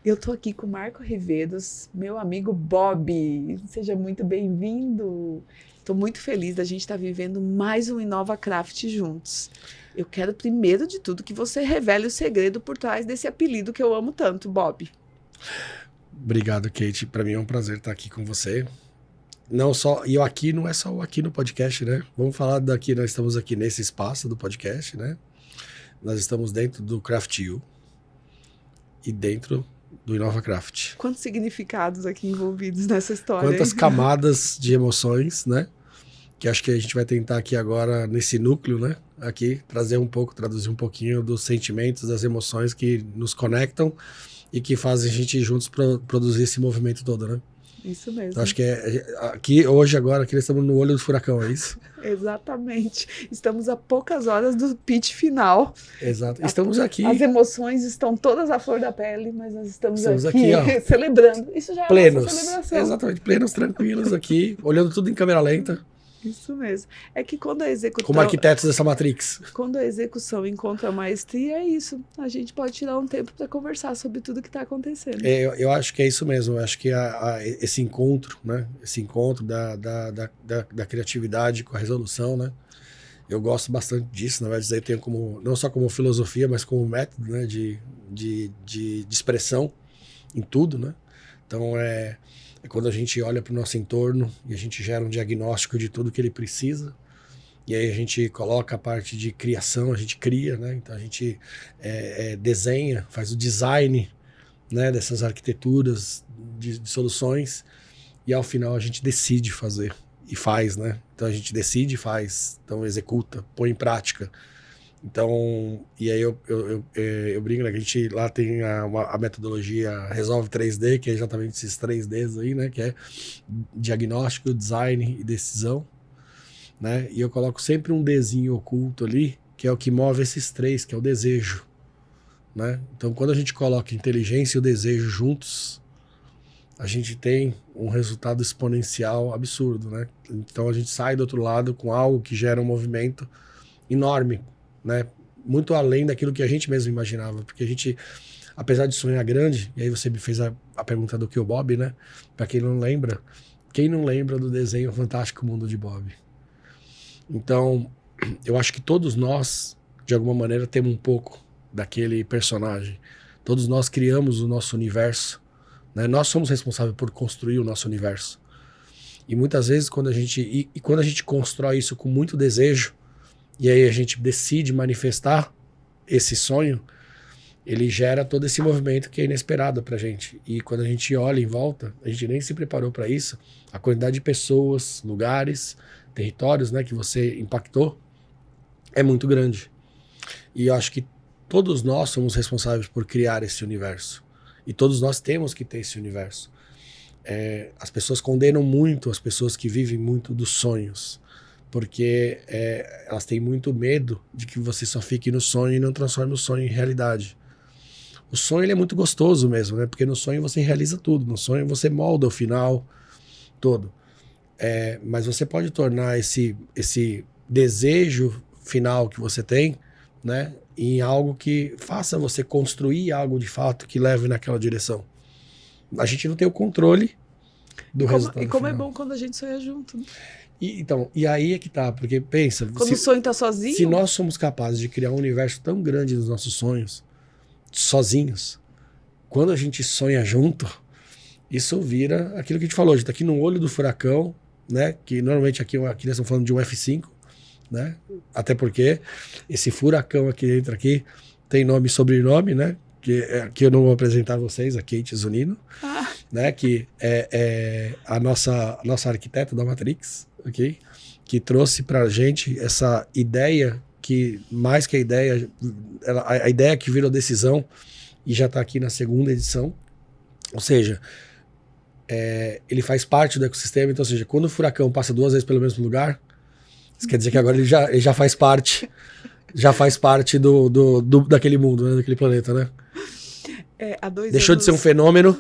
Eu tô aqui com o Marco Riveros, meu amigo Bob. Seja muito bem-vindo. Estou muito feliz da gente estar vivendo mais um InovaCraft juntos. Eu quero, primeiro de tudo, que você revele o segredo por trás desse apelido que eu amo tanto, Bob. Obrigado, Kate. Para mim é um prazer estar aqui com você. Não só, e eu aqui não é só aqui no podcast, né? Vamos falar daqui, nós estamos aqui nesse espaço do podcast, né? Nós estamos dentro do Craft.you e dentro do InovaCraft. Quantos significados aqui envolvidos nessa história? Quantas camadas de emoções, né? Que acho que a gente vai tentar aqui agora, nesse núcleo, né? Aqui, trazer um pouco, traduzir um pouquinho dos sentimentos, das emoções que nos conectam e que fazem a gente juntos produzir esse movimento todo, né? Isso mesmo. Então, acho que aqui, hoje, agora, aqui nós estamos no olho do furacão, é isso? Exatamente. Estamos a poucas horas do pitch final. Exato. Estamos aqui. As emoções estão todas à flor da pele, mas nós estamos aqui ó, celebrando. Isso já é plenos. Uma celebração. Exatamente, plenos, tranquilos aqui, olhando tudo em câmera lenta. Isso mesmo. É que quando a execução... Como arquitetos dessa Matrix. Quando a execução encontra a maestria, é isso. A gente pode tirar um tempo para conversar sobre tudo que está acontecendo. Eu acho que é isso mesmo. Eu acho que esse encontro, né? Esse encontro da criatividade com a resolução, né? Eu gosto bastante disso. Na verdade, eu tenho como, não só como filosofia, mas como método, né? de expressão em tudo, né? Então, é quando a gente olha para o nosso entorno e a gente gera um diagnóstico de tudo que ele precisa, e aí a gente coloca a parte de criação, a gente cria, né? Então a gente desenha, faz o design, né, dessas arquiteturas de soluções, e ao final a gente decide fazer e faz, né? Então a gente decide e faz, então executa, põe em prática. Então, e aí eu brinco, né, que a gente lá tem a metodologia Resolve 3D, que é exatamente esses 3Ds aí, né, que é diagnóstico, design e decisão, né, e eu coloco sempre um Dzinho oculto ali, que é o que move esses três, que é o desejo, né. Então, quando a gente coloca inteligência e o desejo juntos, a gente tem um resultado exponencial absurdo, né. Então, a gente sai do outro lado com algo que gera um movimento enorme, né? Muito além daquilo que a gente mesmo imaginava, porque a gente, apesar de sonhar grande, e aí você me fez a pergunta do Kill Bob, né? Para quem não lembra do desenho Fantástico Mundo de Bob? Então, eu acho que todos nós, de alguma maneira, temos um pouco daquele personagem. Todos nós criamos o nosso universo, né? Nós somos responsáveis por construir o nosso universo. E muitas vezes, quando a gente constrói isso com muito desejo, e aí a gente decide manifestar esse sonho, ele gera todo esse movimento que é inesperado pra gente. E quando a gente olha em volta, a gente nem se preparou para isso. A quantidade de pessoas, lugares, territórios, né, que você impactou é muito grande. E eu acho que todos nós somos responsáveis por criar esse universo. E todos nós temos que ter esse universo. As pessoas condenam muito as pessoas que vivem muito dos sonhos, porque elas têm muito medo de que você só fique no sonho e não transforme o sonho em realidade. O sonho ele é muito gostoso mesmo, né? Porque no sonho você realiza tudo, no sonho você molda o final todo. Mas você pode tornar esse desejo final que você tem, né, em algo que faça você construir algo de fato que leve naquela direção. A gente não tem o controle do resultado. E como final. é bom quando a gente sonha junto, né? E aí é que tá, porque pensa... Quando o sonho tá sozinho... Se nós somos capazes de criar um universo tão grande nos nossos sonhos, sozinhos, quando a gente sonha junto, isso vira aquilo que a gente falou, a gente tá aqui no olho do furacão, né, que normalmente aqui nós estamos falando de um F5, né, até porque esse furacão aqui dentro aqui tem nome e sobrenome, né, que eu não vou apresentar a vocês, a Kate Zunino, né, que é a nossa arquiteta da Matrix, ok? Que trouxe pra gente essa ideia que, mais que a ideia, a ideia que virou decisão e já está aqui na segunda edição. Ou seja, ele faz parte do ecossistema. Então, ou seja, quando o furacão passa 2 vezes pelo mesmo lugar, isso quer dizer que agora ele já faz parte, daquele mundo, né, daquele planeta, né? Deixou de ser um fenômeno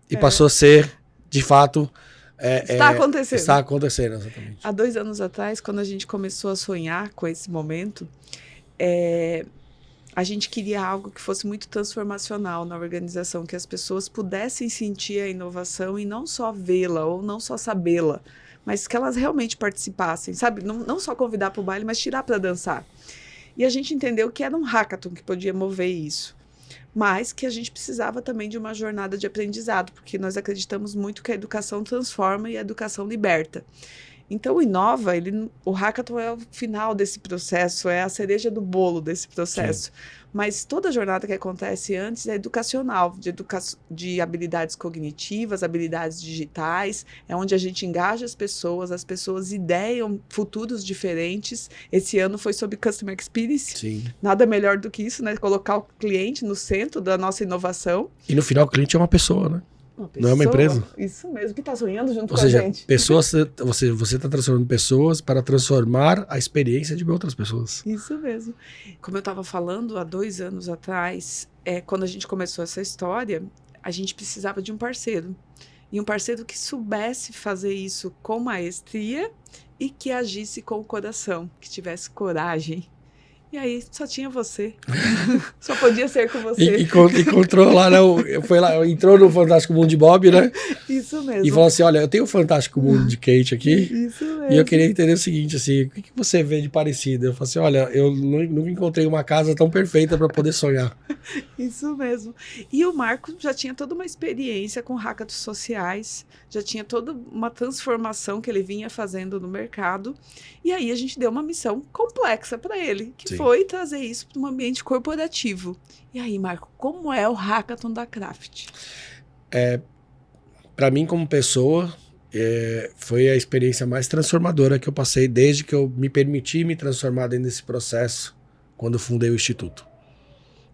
e passou a ser, de fato... Está acontecendo. Está acontecendo, exatamente. Há 2 anos atrás, quando a gente começou a sonhar com esse momento, a gente queria algo que fosse muito transformacional na organização, que as pessoas pudessem sentir a inovação e não só vê-la ou não só sabê-la, mas que elas realmente participassem, sabe? Não só convidar para o baile, mas tirar para dançar. E a gente entendeu que era um hackathon que podia mover isso, mas que a gente precisava também de uma jornada de aprendizado, porque nós acreditamos muito que a educação transforma e a educação liberta. Então, o Inova, o hackathon é o final desse processo, é a cereja do bolo desse processo. Sim. Mas toda a jornada que acontece antes é educacional, de habilidades cognitivas, habilidades digitais, é onde a gente engaja as pessoas ideiam futuros diferentes. Esse ano foi sobre Customer Experience. Sim. Nada melhor do que isso, né? Colocar o cliente no centro da nossa inovação. E no final o cliente é uma pessoa, né? Não é uma empresa. Isso mesmo, que está sonhando junto com a gente. Pessoas, você está transformando pessoas para transformar a experiência de outras pessoas. Isso mesmo. Como eu estava falando, há 2 anos atrás, quando a gente começou essa história, a gente precisava de um parceiro. E um parceiro que soubesse fazer isso com maestria e que agisse com o coração, que tivesse coragem. E aí, só tinha você. Só podia ser com você. Encontrou lá, né? Foi lá, entrou no Fantástico Mundo de Bob, né? Isso mesmo. E falou assim, olha, eu tenho o Fantástico Mundo de Kate aqui. Isso mesmo. E eu queria entender o seguinte, assim, o que você vê de parecido? Eu falei assim, olha, eu nunca encontrei uma casa tão perfeita para poder sonhar. Isso mesmo. E o Marco já tinha toda uma experiência com hackathons sociais, já tinha toda uma transformação que ele vinha fazendo no mercado. E aí a gente deu uma missão complexa para ele, que Sim. foi trazer isso para um ambiente corporativo. E aí, Marco, como é o hackathon da Craft? Para mim, como pessoa, foi a experiência mais transformadora que eu passei desde que eu me permiti me transformar dentro desse processo quando eu fundei o Instituto.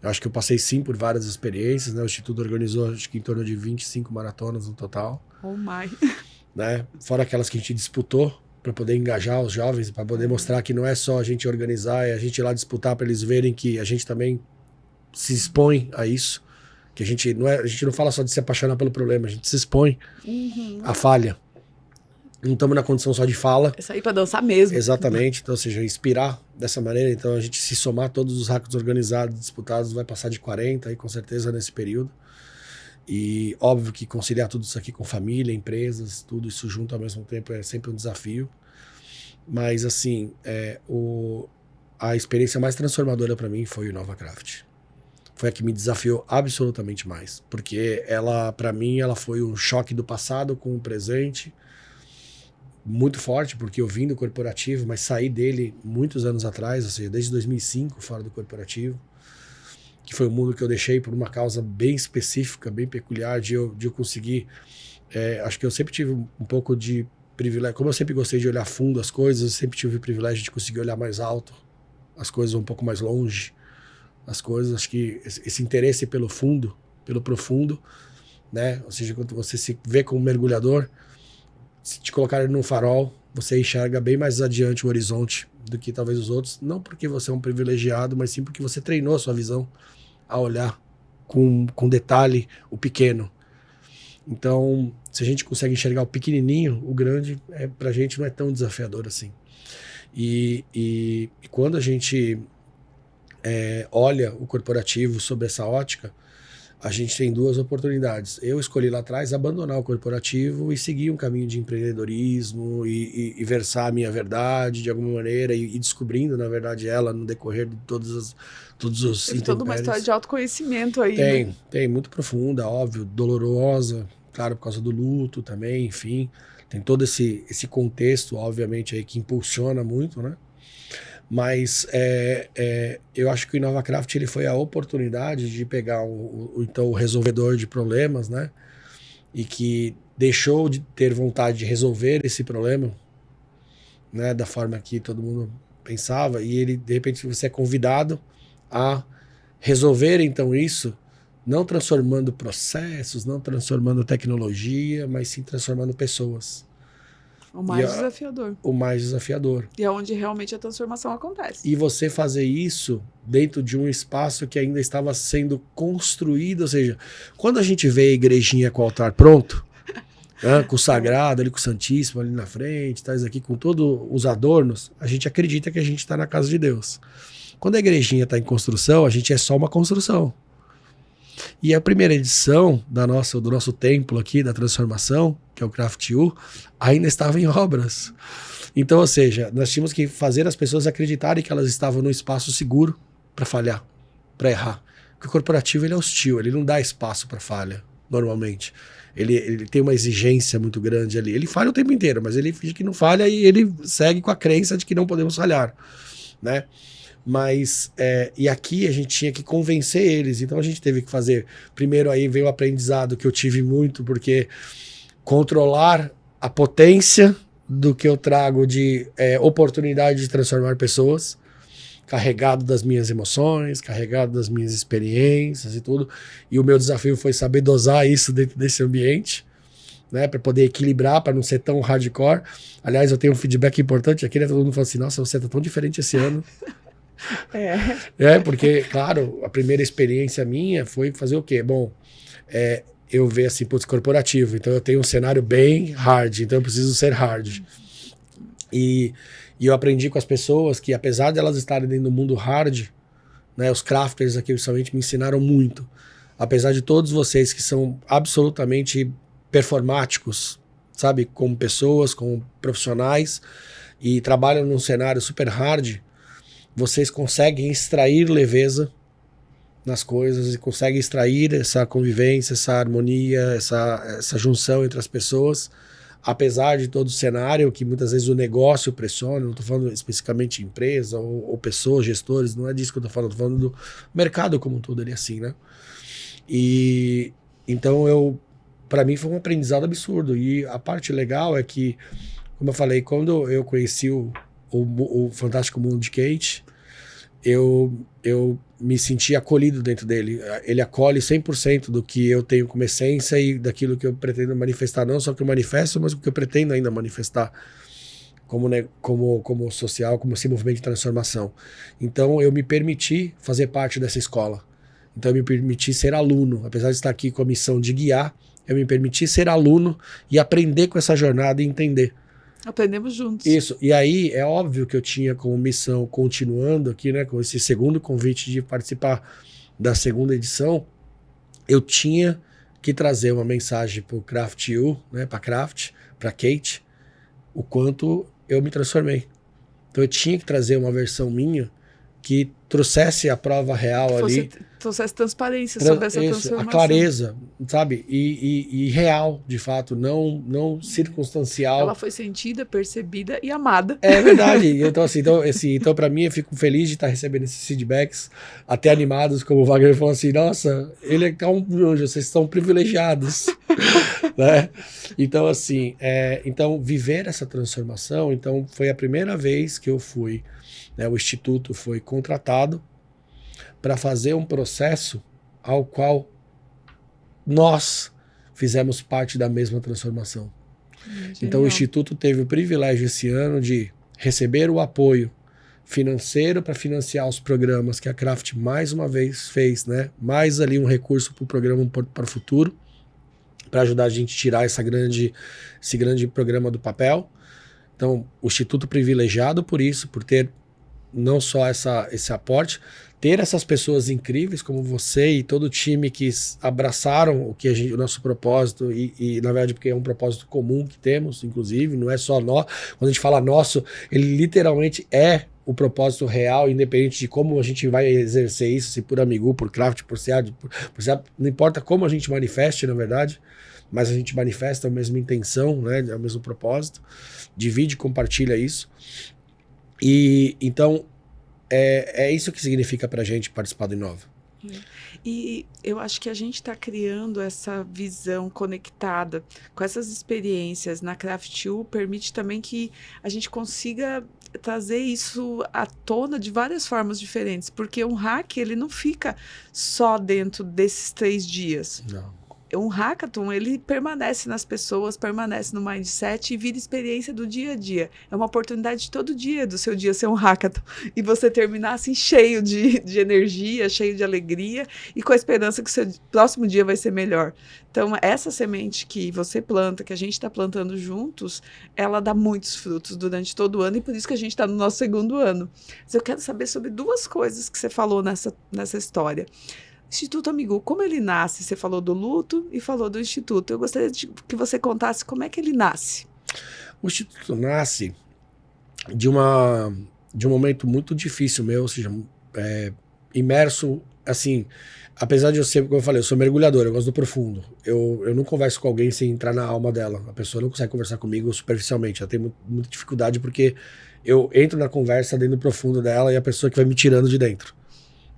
Eu acho que eu passei sim por várias experiências, né? O Instituto organizou acho que em torno de 25 maratonas no total. Oh my! Né? Fora aquelas que a gente disputou para poder engajar os jovens, para poder mostrar que não é só a gente organizar, é a gente ir lá disputar para eles verem que a gente também se expõe a isso, que a gente não fala só de se apaixonar pelo problema, a gente se expõe à falha. Não estamos na condição só de fala. É sair para dançar mesmo. Exatamente, então, ou seja, inspirar dessa maneira, então a gente se somar todos os hackathons organizados, disputados, vai passar de 40 aí, com certeza nesse período. E óbvio que conciliar tudo isso aqui com família, empresas, tudo isso junto ao mesmo tempo é sempre um desafio. Mas assim, a experiência mais transformadora para mim foi o Inova Craft. Foi a que me desafiou absolutamente mais. Porque ela, para mim, ela foi um choque do passado com o presente. Muito forte, porque eu vim do corporativo, mas saí dele muitos anos atrás, ou seja, desde 2005 fora do corporativo. Que foi um mundo que eu deixei por uma causa bem específica, bem peculiar, de eu conseguir... acho que eu sempre tive um pouco de privilégio. Como eu sempre gostei de olhar fundo as coisas, eu sempre tive o privilégio de conseguir olhar mais alto, as coisas um pouco mais longe, as coisas. Acho que esse interesse pelo fundo, pelo profundo, né? Ou seja, quando você se vê como mergulhador, se te colocarem num farol, você enxerga bem mais adiante o horizonte do que talvez os outros. Não porque você é um privilegiado, mas sim porque você treinou a sua visão a olhar com detalhe o pequeno. Então, se a gente consegue enxergar o pequenininho, o grande, pra gente não é tão desafiador assim. E quando a gente olha o corporativo sob essa ótica, a gente tem 2 oportunidades. Eu escolhi lá atrás abandonar o corporativo e seguir um caminho de empreendedorismo e versar a minha verdade de alguma maneira e descobrindo, na verdade, ela no decorrer de todos os intempéries. Toda uma história de autoconhecimento aí. Tem, muito profunda, óbvio, dolorosa, claro, por causa do luto também, enfim. Tem todo esse contexto, obviamente, aí que impulsiona muito, né? Mas eu acho que o Inova Craft ele foi a oportunidade de pegar o resolvedor de problemas, né? E que deixou de ter vontade de resolver esse problema, né? Da forma que todo mundo pensava. E ele, de repente, você é convidado a resolver, então, isso, não transformando processos, não transformando tecnologia, mas sim transformando pessoas. O mais desafiador. O mais desafiador. E é onde realmente a transformação acontece. E você fazer isso dentro de um espaço que ainda estava sendo construído, ou seja, quando a gente vê a igrejinha com o altar pronto, né, com o sagrado ali, com o Santíssimo ali na frente, tá, aqui com todos os adornos, a gente acredita que a gente está na casa de Deus. Quando a igrejinha está em construção, a gente é só uma construção. E a primeira edição do nosso templo aqui, da transformação, que é o Craft U, ainda estava em obras. Então, ou seja, nós tínhamos que fazer as pessoas acreditarem que elas estavam num espaço seguro para falhar, para errar. Porque o corporativo ele é hostil, ele não dá espaço para falha, normalmente. Ele tem uma exigência muito grande ali. Ele falha o tempo inteiro, mas ele finge que não falha e ele segue com a crença de que não podemos falhar, né? Mas, e aqui a gente tinha que convencer eles, então a gente teve que fazer, primeiro aí veio o aprendizado que eu tive muito, porque controlar a potência do que eu trago de oportunidade de transformar pessoas, carregado das minhas emoções, carregado das minhas experiências e tudo, e o meu desafio foi saber dosar isso dentro desse ambiente, né, para poder equilibrar, para não ser tão hardcore. Aliás, eu tenho um feedback importante aqui, né, todo mundo fala assim, nossa, você tá tão diferente esse ano. Porque, claro, a primeira experiência minha foi fazer o quê? Bom, eu ver assim, putz, corporativo, então eu tenho um cenário bem hard, então eu preciso ser hard. E eu aprendi com as pessoas que, apesar de elas estarem dentro do mundo hard, né, os crafters aqui principalmente me ensinaram muito. Apesar de todos vocês que são absolutamente performáticos, sabe, como pessoas, como profissionais, e trabalham num cenário super hard, vocês conseguem extrair leveza nas coisas e conseguem extrair essa convivência, essa harmonia, essa junção entre as pessoas, apesar de todo o cenário que muitas vezes o negócio pressiona. Não estou falando especificamente empresa ou pessoas, gestores, não é disso que eu estou falando do mercado como um todo, ele é assim, né? E então para mim foi um aprendizado absurdo. E a parte legal é que, como eu falei, quando eu conheci o Fantástico Mundo de Kate, eu me senti acolhido dentro dele. Ele acolhe 100% do que eu tenho como essência e daquilo que eu pretendo manifestar, não só que eu manifesto, mas o que eu pretendo ainda manifestar como social, como esse movimento de transformação. Então eu me permiti fazer parte dessa escola. Então eu me permiti ser aluno, apesar de estar aqui com a missão de guiar, eu me permiti ser aluno e aprender com essa jornada e entender. Aprendemos juntos. Isso, e aí é óbvio que eu tinha como missão, continuando aqui, né, com esse segundo convite de participar da segunda edição, eu tinha que trazer uma mensagem para o Craft U, né, para Kate, o quanto eu me transformei. Então eu tinha que trazer uma versão minha que trouxesse a prova real ali. Trouxesse transparência sobre essa transformação. A clareza, sabe? E real, de fato, não circunstancial. Ela foi sentida, percebida e amada. É verdade. Então para mim, eu fico feliz de estar recebendo esses feedbacks, até animados, como o Wagner falou assim, nossa, ele é um anjo, vocês estão privilegiados. Né? Então, assim, então viver essa transformação, então foi a primeira vez que eu fui, né, o Instituto foi contratado para fazer um processo ao qual nós fizemos parte da mesma transformação. Então o Instituto teve o privilégio esse ano de receber o apoio financeiro para financiar os programas que a Craft mais uma vez fez, né? Mais ali um recurso para o programa para o futuro, para ajudar a gente a tirar esse grande programa do papel. Então o Instituto privilegiado por isso, por ter não só esse aporte, ter essas pessoas incríveis como você e todo o time que abraçaram o nosso propósito e na verdade porque é um propósito comum que temos, inclusive, não é só nós. Quando a gente fala nosso, ele literalmente é o propósito real, independente de como a gente vai exercer isso, se por Amigu, por Craft, por SEAD, não importa como a gente manifeste, na verdade, mas a gente manifesta a mesma intenção, né, o mesmo propósito, divide e compartilha isso. E então é isso que significa pra gente participar do Inova. E eu acho que a gente está criando essa visão conectada com essas experiências na Craft U, permite também que a gente consiga trazer isso à tona de várias formas diferentes, porque um hack ele não fica só dentro desses 3 dias. Não. um hackathon, ele permanece nas pessoas, permanece no mindset e vira experiência do dia a dia. É uma oportunidade de todo dia do seu dia ser um hackathon. E você terminar assim cheio de energia, cheio de alegria e com a esperança que o seu próximo dia vai ser melhor. Então, essa semente que você planta, que a gente está plantando juntos, ela dá muitos frutos durante todo o ano e por isso que a gente está no nosso segundo ano. Mas eu quero saber sobre duas coisas que você falou nessa história. Instituto Amigu, como ele nasce? Você falou do luto e falou do Instituto. Eu gostaria que você contasse como é que ele nasce. O Instituto nasce de um momento muito difícil meu, ou seja, imerso, assim, apesar de eu ser, como eu falei, eu sou mergulhador, eu gosto do profundo. Eu não converso com alguém sem entrar na alma dela. A pessoa não consegue conversar comigo superficialmente. Ela tem muita dificuldade porque eu entro na conversa dentro do profundo dela e a pessoa que vai me tirando de dentro.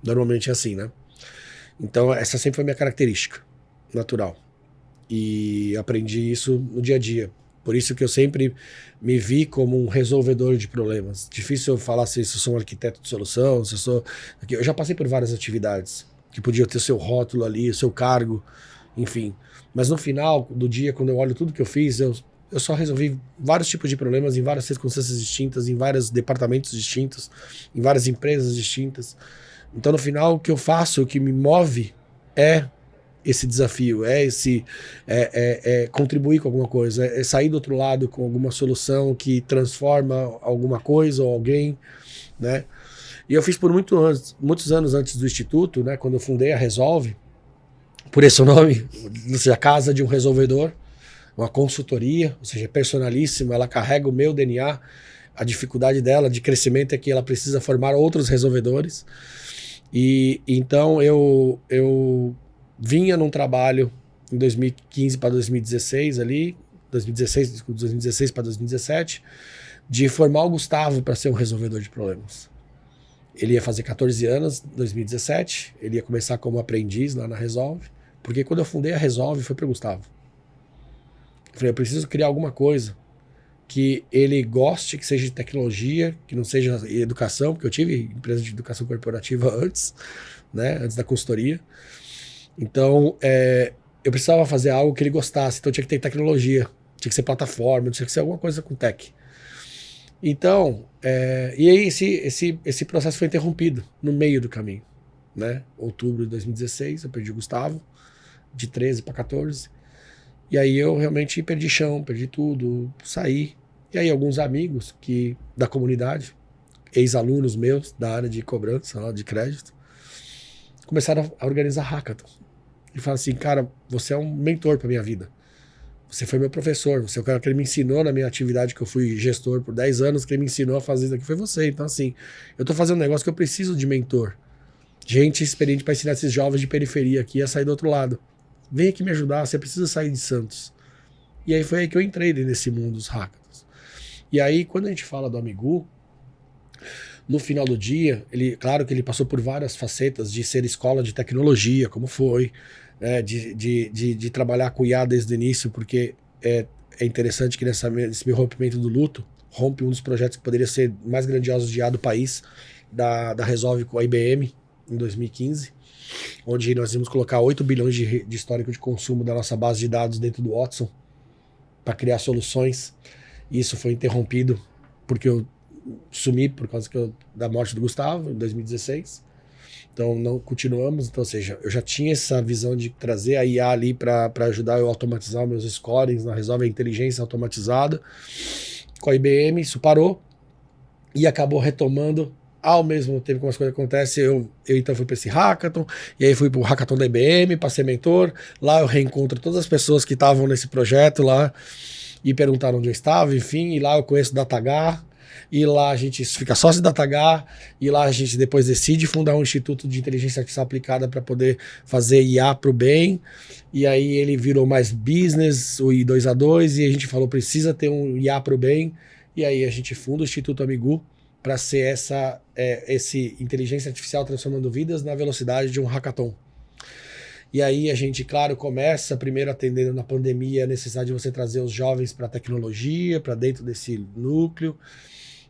Normalmente é assim, né? Então essa sempre foi a minha característica natural. E aprendi isso no dia a dia. Por isso que eu sempre me vi como um resolvedor de problemas. Difícil eu falar se eu sou um arquiteto de solução, se eu sou... Eu já passei por várias atividades que podiam ter o seu rótulo ali, o seu cargo, enfim. Mas no final do dia, quando eu olho tudo que eu fiz, eu só resolvi vários tipos de problemas em várias circunstâncias distintas, em vários departamentos distintos, em várias empresas distintas. Então, no final, o que eu faço, o que me move é esse desafio, é contribuir com alguma coisa, é sair do outro lado com alguma solução que transforma alguma coisa ou alguém, né? E eu fiz por muitos anos antes do Instituto, né? Quando eu fundei a Resolve, por esse nome, ou seja, a Casa de um Resolvedor, uma consultoria, ou seja, personalíssima, ela carrega o meu DNA, a dificuldade dela de crescimento é que ela precisa formar outros resolvedores. E então eu vinha num trabalho em 2015 para 2016 ali, 2016 para 2017, de formar o Gustavo para ser um resolvedor de problemas. Ele ia fazer 14 anos em 2017, ele ia começar como aprendiz lá na Resolve, porque quando eu fundei a Resolve foi para o Gustavo. Eu falei, eu preciso criar alguma coisa que ele goste, que seja de tecnologia, que não seja educação, porque eu tive empresa de educação corporativa antes, né, antes da consultoria. Então, eu precisava fazer algo que ele gostasse, então tinha que ter tecnologia, tinha que ser plataforma, tinha que ser alguma coisa com tech. Então, e aí esse processo foi interrompido no meio do caminho, né? Outubro de 2016, eu perdi o Gustavo, de 13 para 14, e aí eu realmente perdi chão, perdi tudo, saí. E aí alguns amigos da comunidade, ex-alunos meus da área de cobrança, lá, de crédito, começaram a organizar hackathon. E falaram assim, cara, você é um mentor para minha vida. Você foi meu professor, você é o cara que ele me ensinou na minha atividade, que eu fui gestor por 10 anos, que ele me ensinou a fazer isso aqui foi você. Então assim, eu tô fazendo um negócio que eu preciso de mentor. Gente experiente para ensinar esses jovens de periferia aqui a sair do outro lado. Vem aqui me ajudar, você precisa sair de Santos. E aí foi aí que eu entrei nesse mundo dos hackathons. E aí, quando a gente fala do Amigu, no final do dia, claro que ele passou por várias facetas de ser escola de tecnologia, como foi, né, de trabalhar com IA desde o início, porque é interessante que nesse meu rompimento do luto, rompe um dos projetos que poderia ser mais grandiosos de IA do país, da Resolve com a IBM, em 2015, onde nós íamos colocar 8 bilhões de histórico de consumo da nossa base de dados dentro do Watson, para criar soluções. E isso foi interrompido porque eu sumi por causa da morte do Gustavo em 2016. Então não continuamos. Então, ou seja, eu já tinha essa visão de trazer a IA ali para ajudar eu a automatizar meus scorings na Resolve, a inteligência automatizada. Com a IBM, isso parou e acabou retomando ao mesmo tempo que as coisas acontecem. Eu então fui para esse hackathon, e aí fui para o hackathon da IBM para ser mentor. Lá eu reencontro todas as pessoas que estavam nesse projeto lá e perguntaram onde eu estava, enfim, e lá eu conheço o DataH, e lá a gente fica sócio da DataH, e lá a gente depois decide fundar um instituto de inteligência artificial aplicada para poder fazer IA para o bem, e aí ele virou mais business, o I2A2, e a gente falou, precisa ter um IA para o bem, e aí a gente funda o Instituto Amigu para ser esse inteligência artificial transformando vidas na velocidade de um hackathon. E aí a gente, claro, começa primeiro atendendo na pandemia a necessidade de você trazer os jovens para a tecnologia, para dentro desse núcleo.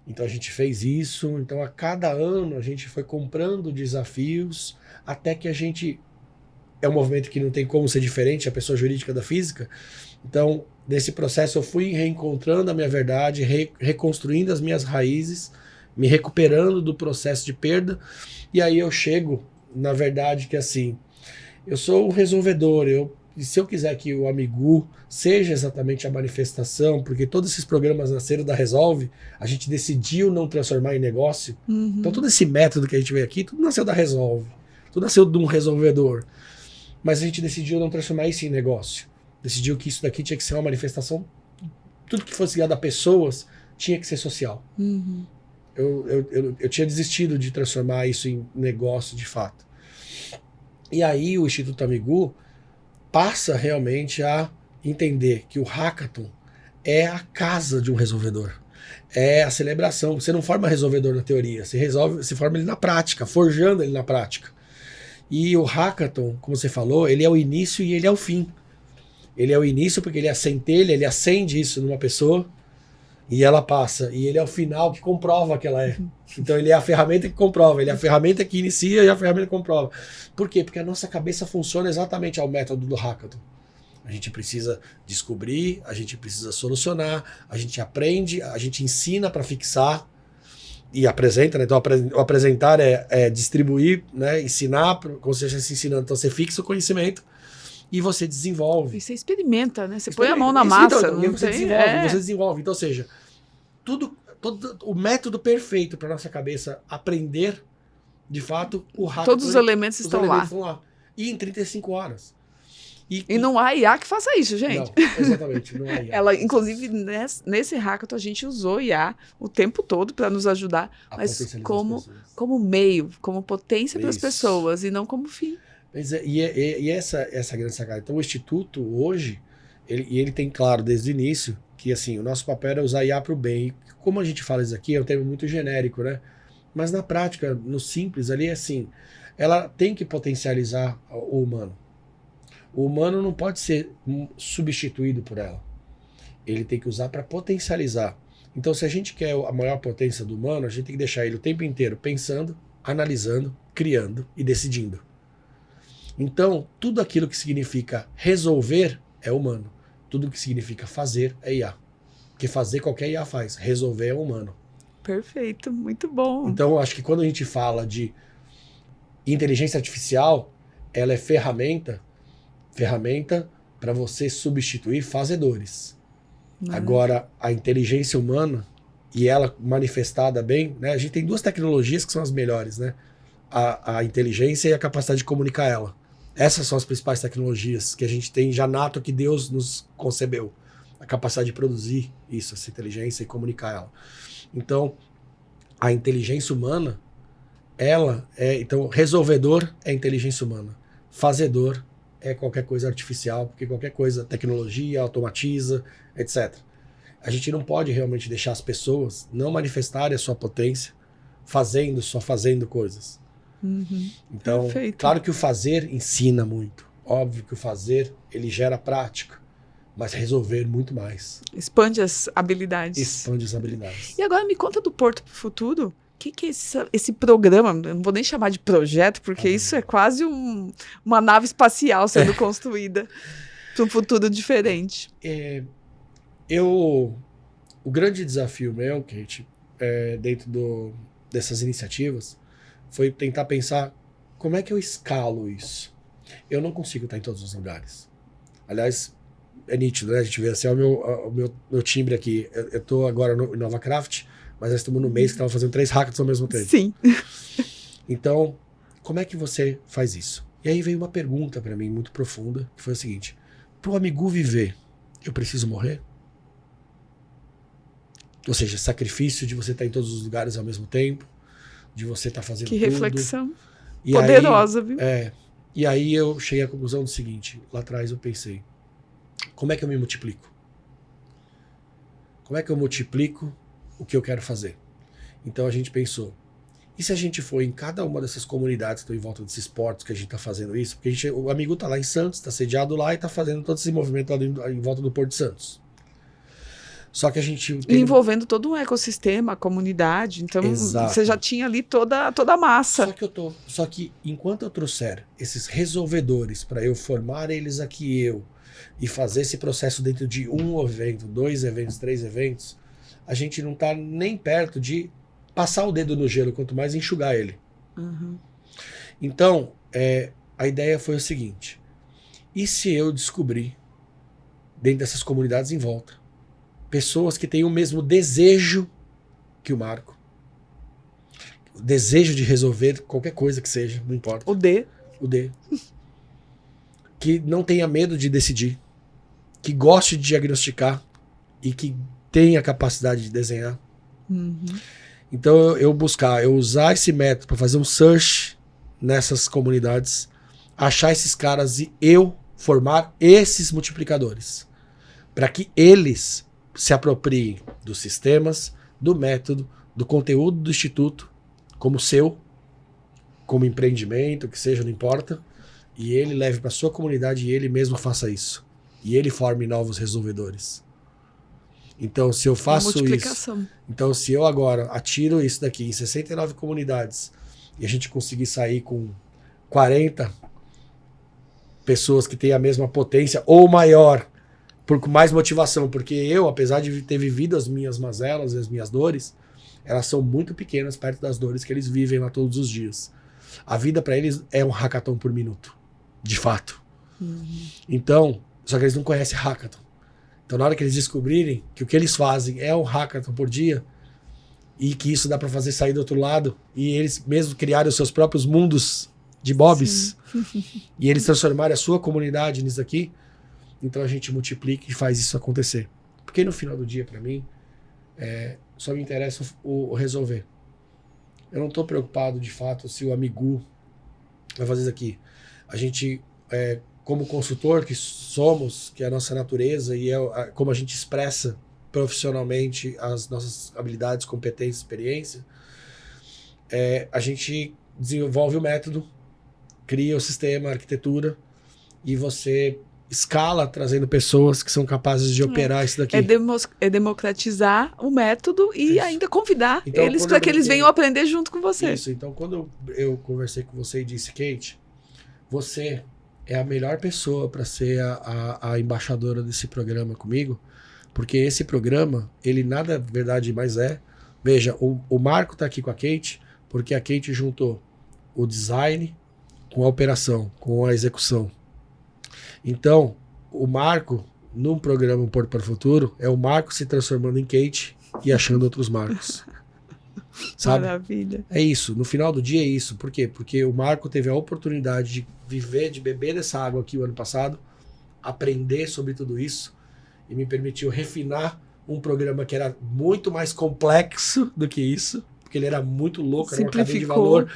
Então a gente fez isso. Então a cada ano a gente foi comprando desafios até que a gente é um movimento que não tem como ser diferente, a pessoa jurídica da física. Então, nesse processo eu fui reencontrando a minha verdade, reconstruindo as minhas raízes, me recuperando do processo de perda, e aí eu chego, na verdade, que assim, eu sou um resolvedor, e se eu quiser que o Amigu seja exatamente a manifestação, porque todos esses programas nasceram da Resolve, a gente decidiu não transformar em negócio, então todo esse método que a gente vê aqui, tudo nasceu da Resolve, tudo nasceu de um resolvedor, mas a gente decidiu não transformar isso em negócio, decidiu que isso daqui tinha que ser uma manifestação, tudo que fosse ligado a pessoas tinha que ser social. Eu tinha desistido de transformar isso em negócio de fato. E aí o Instituto Amigu passa realmente a entender que o hackathon é a casa de um resolvedor. É a celebração. Você não forma resolvedor na teoria, você forma ele na prática, forjando ele na prática. E o hackathon, como você falou, ele é o início e ele é o fim. Ele é o início porque ele é a centelha, ele acende isso numa pessoa e ela passa. E ele é o final que comprova que ela é. Então ele é a ferramenta que comprova, ele é a ferramenta que inicia e a ferramenta que comprova. Por quê? Porque a nossa cabeça funciona exatamente ao método do hackathon. A gente precisa descobrir, a gente precisa solucionar, a gente aprende, a gente ensina para fixar e apresenta, né? Então o apresentar é distribuir, né? Ensinar, como você está se ensinando, então você fixa o conhecimento e você desenvolve. E você experimenta, né? Você põe a mão na massa. Então, você desenvolve. Então, ou seja, todo o método perfeito para nossa cabeça aprender, de fato, o hackathon. Todos os elementos estão lá. E em 35 horas. E não há IA que faça isso, gente. Não, exatamente, não há IA. Ela, inclusive, nesse hackathon, a gente usou IA o tempo todo para nos ajudar, mas como meio, como potência para as pessoas e não como fim. E essa grande sacada. Então, o Instituto, hoje, ele tem claro desde o início que assim, o nosso papel é usar IA para o bem. E como a gente fala isso aqui, é um termo muito genérico, né? Mas na prática, no simples ali, assim, ela tem que potencializar o humano. O humano não pode ser substituído por ela. Ele tem que usar para potencializar. Então, se a gente quer a maior potência do humano, a gente tem que deixar ele o tempo inteiro pensando, analisando, criando e decidindo. Então, tudo aquilo que significa resolver é humano. Tudo que significa fazer é IA. Porque fazer qualquer IA faz. Resolver é humano. Perfeito, muito bom. Então, acho que quando a gente fala de inteligência artificial, ela é ferramenta para você substituir fazedores. Agora, a inteligência humana, e ela manifestada bem, né? A gente tem duas tecnologias que são as melhores, né? A inteligência e a capacidade de comunicar ela. Essas são as principais tecnologias que a gente tem já nato, que Deus nos concebeu. A capacidade de produzir isso, essa inteligência e comunicar ela. Então, a inteligência humana, ela é... Então, resolvedor é inteligência humana. Fazedor é qualquer coisa artificial, porque qualquer coisa, tecnologia, automatiza, etc. A gente não pode realmente deixar as pessoas não manifestarem a sua potência só fazendo coisas. Então, perfeito. Claro que o fazer ensina muito. Óbvio que o fazer, ele gera prática, mas resolver muito mais. Expande as habilidades. Expande as habilidades. E agora me conta do Porto para o Futuro. O que é esse programa? Eu não vou nem chamar de projeto, porque isso é quase uma nave espacial sendo construída para um futuro diferente. O grande desafio meu, Kate, dentro dessas iniciativas, foi tentar pensar como é que eu escalo isso. Eu não consigo estar em todos os lugares. Aliás, é nítido, né? A gente vê assim, o meu timbre aqui. Eu estou agora no Nova Craft, mas nós estamos no mês que estava fazendo 3 hackathons ao mesmo tempo. Sim. Então, como é que você faz isso? E aí veio uma pergunta para mim muito profunda, que foi o seguinte: para o Amigu viver, eu preciso morrer? Ou seja, sacrifício de você estar em todos os lugares ao mesmo tempo, de você estar fazendo tudo. Que reflexão poderosa, viu? E aí eu cheguei à conclusão do seguinte: lá atrás eu pensei, como é que eu me multiplico? Como é que eu multiplico o que eu quero fazer? Então a gente pensou, e se a gente for em cada uma dessas comunidades que estão em volta desses portos que a gente está fazendo isso? Porque o Amigu está lá em Santos, está sediado lá e está fazendo todo esse movimento lá em volta do Porto de Santos. Só que a gente... E envolvendo todo um ecossistema, a comunidade. Então, Exato. você já tinha ali toda a massa. Só que enquanto eu trouxer esses resolvedores para eu formar eles aqui, e fazer esse processo dentro de um evento, 2 eventos, 3 eventos, a gente não tá nem perto de passar o dedo no gelo, quanto mais enxugar ele. Uhum. Então, a ideia foi o seguinte: e se eu descobrir, dentro dessas comunidades em volta, pessoas que têm o mesmo desejo que o Marco, o desejo de resolver qualquer coisa que seja, não importa. O D. Que não tenha medo de decidir, que goste de diagnosticar e que tenha capacidade de desenhar. Uhum. Então eu usar esse método para fazer um search nessas comunidades, achar esses caras e eu formar esses multiplicadores, para que eles se apropriem dos sistemas, do método, do conteúdo do Instituto, como seu, como empreendimento, que seja, não importa, e ele leve para sua comunidade e ele mesmo faça isso. E ele forme novos resolvedores. Então, se eu faço isso... Então, se eu agora atiro isso daqui em 69 comunidades e a gente conseguir sair com 40 pessoas que têm a mesma potência ou maior, com mais motivação, porque eu, apesar de ter vivido as minhas mazelas e as minhas dores, elas são muito pequenas perto das dores que eles vivem lá todos os dias. A vida para eles é um hackathon por minuto, de fato. Uhum. Então, só que eles não conhecem hackathon. Então, na hora que eles descobrirem que o que eles fazem é um hackathon por dia e que isso dá para fazer sair do outro lado e eles mesmos criarem os seus próprios mundos de bobs e eles transformarem a sua comunidade nisso aqui, então a gente multiplica e faz isso acontecer. Porque no final do dia, para mim, só me interessa o resolver. Eu não estou preocupado, de fato, se o Amigu vai fazer isso aqui. A gente, como consultor que somos, que é a nossa natureza e como a gente expressa profissionalmente as nossas habilidades, competências, experiência, a gente desenvolve o método, cria o sistema, a arquitetura, e você escala trazendo pessoas que são capazes de operar isso daqui. É democratizar o método e ainda convidar eles para que eles venham aprender junto com você. Isso, então quando eu conversei com você e disse, Kate, você é a melhor pessoa para ser a embaixadora desse programa comigo, porque esse programa, ele nada verdade mais é. Veja, o Marco tá aqui com a Kate, porque a Kate juntou o design com a operação, com a execução. Então, o Marco, num programa Porto para o Futuro, é o Marco se transformando em Kate e achando outros Marcos. Sabe? Maravilha. É isso. No final do dia é isso. Por quê? Porque o Marco teve a oportunidade de viver, de beber dessa água aqui o ano passado, aprender sobre tudo isso e me permitiu refinar um programa que era muito mais complexo do que isso, porque ele era muito louco, era uma cadeia de valor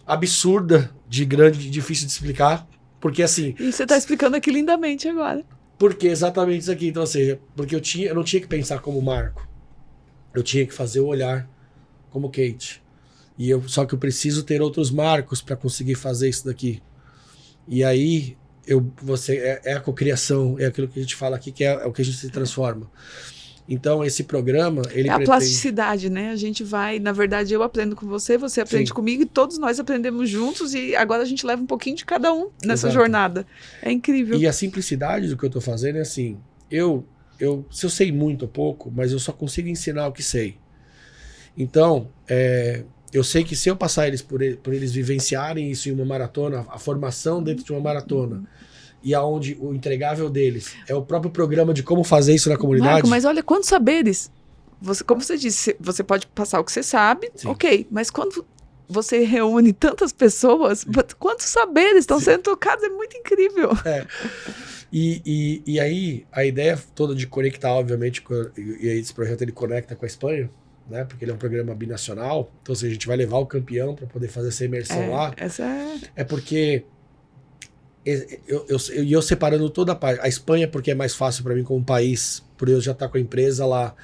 absurda, de grande, difícil de explicar. Porque assim... E você está explicando aqui lindamente agora. Porque exatamente isso aqui. Então, ou seja, porque eu não tinha que pensar como Marco. Eu tinha que fazer o olhar como Kate. Só que eu preciso ter outros Marcos para conseguir fazer isso daqui. E aí, é a cocriação, é aquilo que a gente fala aqui, que é o que a gente se transforma. Então, esse programa, ele a plasticidade, né? A gente vai, na verdade, eu aprendo com você, você aprende comigo e todos nós aprendemos juntos e agora a gente leva um pouquinho de cada um nessa jornada. É incrível. E a simplicidade do que eu tô fazendo é assim, se eu sei muito ou pouco, mas eu só consigo ensinar o que sei. Então, eu sei que se eu passar eles por eles vivenciarem isso em uma maratona, a formação dentro de uma maratona, e aonde o entregável deles é o próprio programa de como fazer isso na comunidade. Marco, mas olha, quantos saberes? Como você disse, você pode passar o que você sabe, ok, mas quando você reúne tantas pessoas, quantos saberes estão sendo tocados? É muito incrível. E aí, a ideia toda de conectar, obviamente, e aí esse projeto ele conecta com a Espanha, né? Porque ele é um programa binacional, então assim, a gente vai levar o campeão para poder fazer essa imersão lá. É porque... Eu separando toda a parte. A Espanha, porque é mais fácil para mim como país, por eu já estar com a empresa lá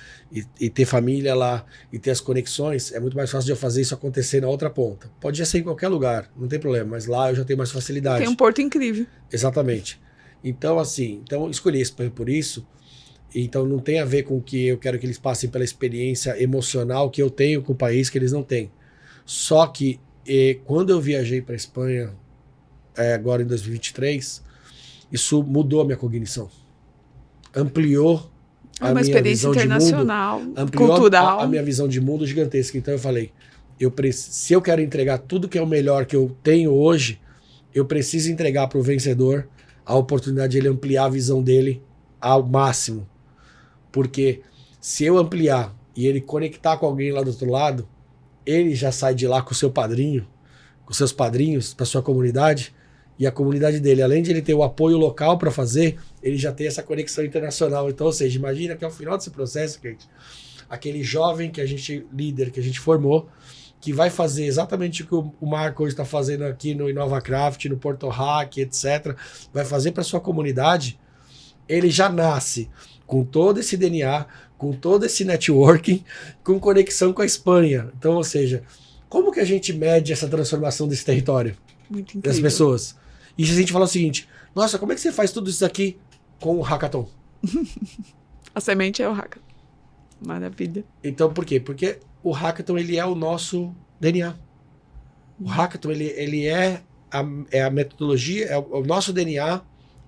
e ter família lá e ter as conexões, é muito mais fácil de eu fazer isso acontecer na outra ponta. Pode ser em qualquer lugar, não tem problema, mas lá eu já tenho mais facilidade. Tem um porto incrível. Exatamente. Então, assim, escolhi a Espanha por isso. Então não tem a ver com que eu quero que eles passem pela experiência emocional que eu tenho com o país que eles não têm. Só que quando eu viajei para a Espanha, agora em 2023, isso mudou a minha cognição. Ampliou a uma minha experiência visão de mundo, internacional, ampliou cultural. a minha visão de mundo gigantesca. Então eu falei, se eu quero entregar tudo que é o melhor que eu tenho hoje, eu preciso entregar para o vencedor a oportunidade de ele ampliar a visão dele ao máximo. Porque se eu ampliar e ele conectar com alguém lá do outro lado, ele já sai de lá com o seu padrinho, com seus padrinhos, para sua comunidade, e a comunidade dele, além de ele ter o apoio local para fazer, ele já tem essa conexão internacional. Então, ou seja, imagina que ao final desse processo, Kate, aquele jovem líder que a gente formou, que vai fazer exatamente o que o Marco hoje está fazendo aqui no InovaCraft, no Porto Hack, etc., vai fazer para sua comunidade, ele já nasce com todo esse DNA, com todo esse networking, com conexão com a Espanha. Então, ou seja, como que a gente mede essa transformação desse território? Muito incrível. Das pessoas? E se a gente fala o seguinte, nossa, como é que você faz tudo isso aqui com o Hackathon? A semente é o Hackathon. Maravilha. Então, por quê? Porque o Hackathon, ele é o nosso DNA. O Hackathon, ele é a metodologia, é o nosso DNA,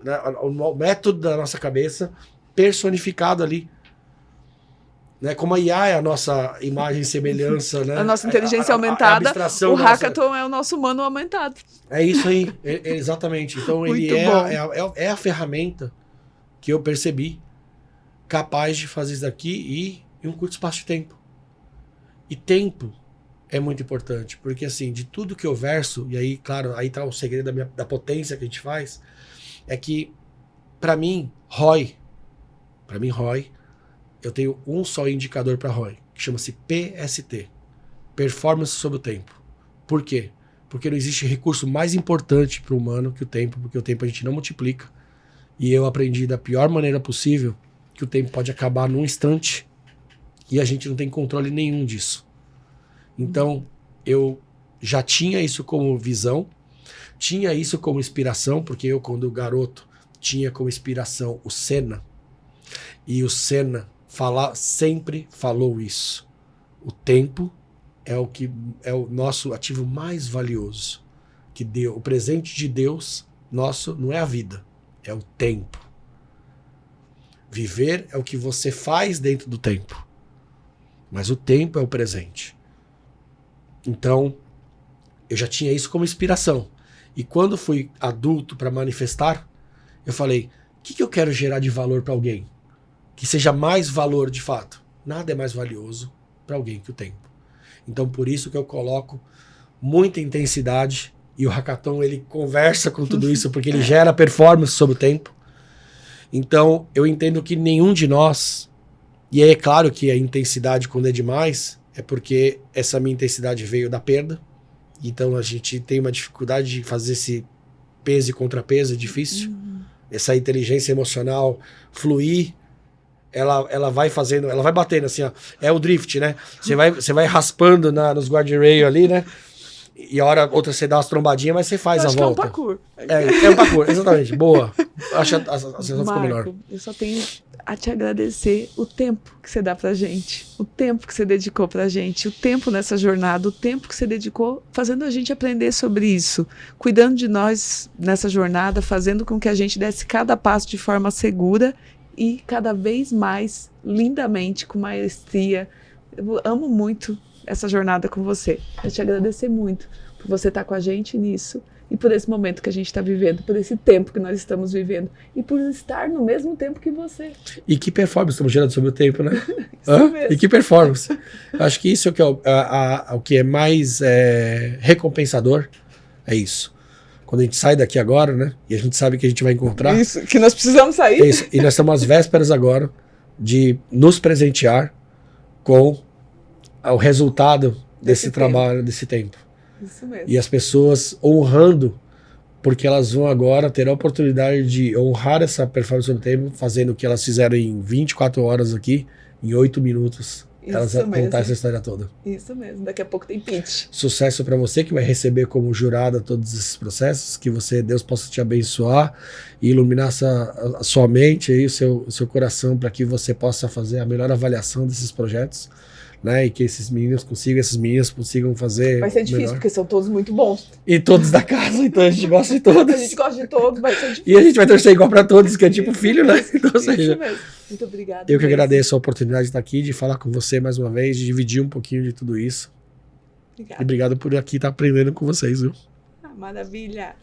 né, o método da nossa cabeça personificado ali. Né? Como a IA é a nossa imagem e semelhança, né? A nossa inteligência aumentada, o Hackathon é o nosso humano aumentado. É isso aí, exatamente. Então ele é a ferramenta que eu percebi capaz de fazer isso daqui em um curto espaço de tempo. E tempo é muito importante, porque assim, de tudo que eu verso, e aí, claro, aí tá o segredo da potência que a gente faz, é que, para mim, ROI, eu tenho um só indicador para ROI, que chama-se PST, Performance sobre o Tempo. Por quê? Porque não existe recurso mais importante para o humano que o tempo, porque o tempo a gente não multiplica. E eu aprendi da pior maneira possível que o tempo pode acabar num instante e a gente não tem controle nenhum disso. Então, eu já tinha isso como visão, tinha isso como inspiração, porque eu, quando garoto, tinha como inspiração o Senna. E o Senna sempre falou isso. O tempo é o nosso ativo mais valioso. O presente de Deus nosso não é a vida, é o tempo. Viver é o que você faz dentro do tempo. Mas o tempo é o presente. Então, eu já tinha isso como inspiração. E quando fui adulto para manifestar, eu falei, o que eu quero gerar de valor para alguém? Que seja mais valor de fato. Nada é mais valioso para alguém que o tempo. Então, por isso que eu coloco muita intensidade, e o Hackathon ele conversa com tudo isso, porque ele gera performance sobre o tempo. Então, eu entendo que nenhum de nós, e é claro que a intensidade, quando é demais, é porque essa minha intensidade veio da perda. Então, a gente tem uma dificuldade de fazer esse peso e contrapeso, é difícil. Essa inteligência emocional fluir, ela vai fazendo, ela vai batendo assim, ó. É o drift, né? Você vai raspando nos guardrail ali, né? E outra você dá umas trombadinhas, mas você faz a volta. É um parkour. É um parkour, exatamente. Boa. Acho que a sensação ficou melhor. Eu só tenho a te agradecer o tempo que você dá pra gente, o tempo que você dedicou pra gente, o tempo nessa jornada, o tempo que você dedicou fazendo a gente aprender sobre isso, cuidando de nós nessa jornada, fazendo com que a gente desse cada passo de forma segura e cada vez mais lindamente, com maestria. Eu amo muito essa jornada com você. Eu te agradecer muito por você estar com a gente nisso e por esse momento que a gente está vivendo, por esse tempo que nós estamos vivendo e por estar no mesmo tempo que você. E que performance estamos gerando sobre o tempo, né? Isso mesmo. E que performance. Acho que isso é o que é mais recompensador, é isso. Quando a gente sai daqui agora, né? E a gente sabe que a gente vai encontrar. Isso, que nós precisamos sair. É isso. E nós estamos às vésperas agora de nos presentear com o resultado desse trabalho, desse tempo. Isso mesmo. E as pessoas honrando, porque elas vão agora ter a oportunidade de honrar essa performance do tempo, fazendo o que elas fizeram em 24 horas aqui, em 8 minutos elas Isso contar mesmo. essa história toda. Isso mesmo. Daqui a pouco tem pitch. Sucesso para você que vai receber como jurada todos esses processos, que Deus possa te abençoar e iluminar a sua mente e o seu coração para que você possa fazer a melhor avaliação desses projetos, né? E que essas meninas consigam fazer. Vai ser difícil, porque são todos muito bons. E todos da casa, então a gente gosta de todos. A gente gosta de todos, vai ser difícil. E a gente vai torcer igual para todos, que é tipo filho, né? Então, ou Isso seja, mesmo. Muito obrigada. eu que mesmo. agradeço a oportunidade de estar aqui, de falar com você mais uma vez, de dividir um pouquinho de tudo isso. Obrigada. E obrigado por aqui estar aprendendo com vocês, viu? Maravilha.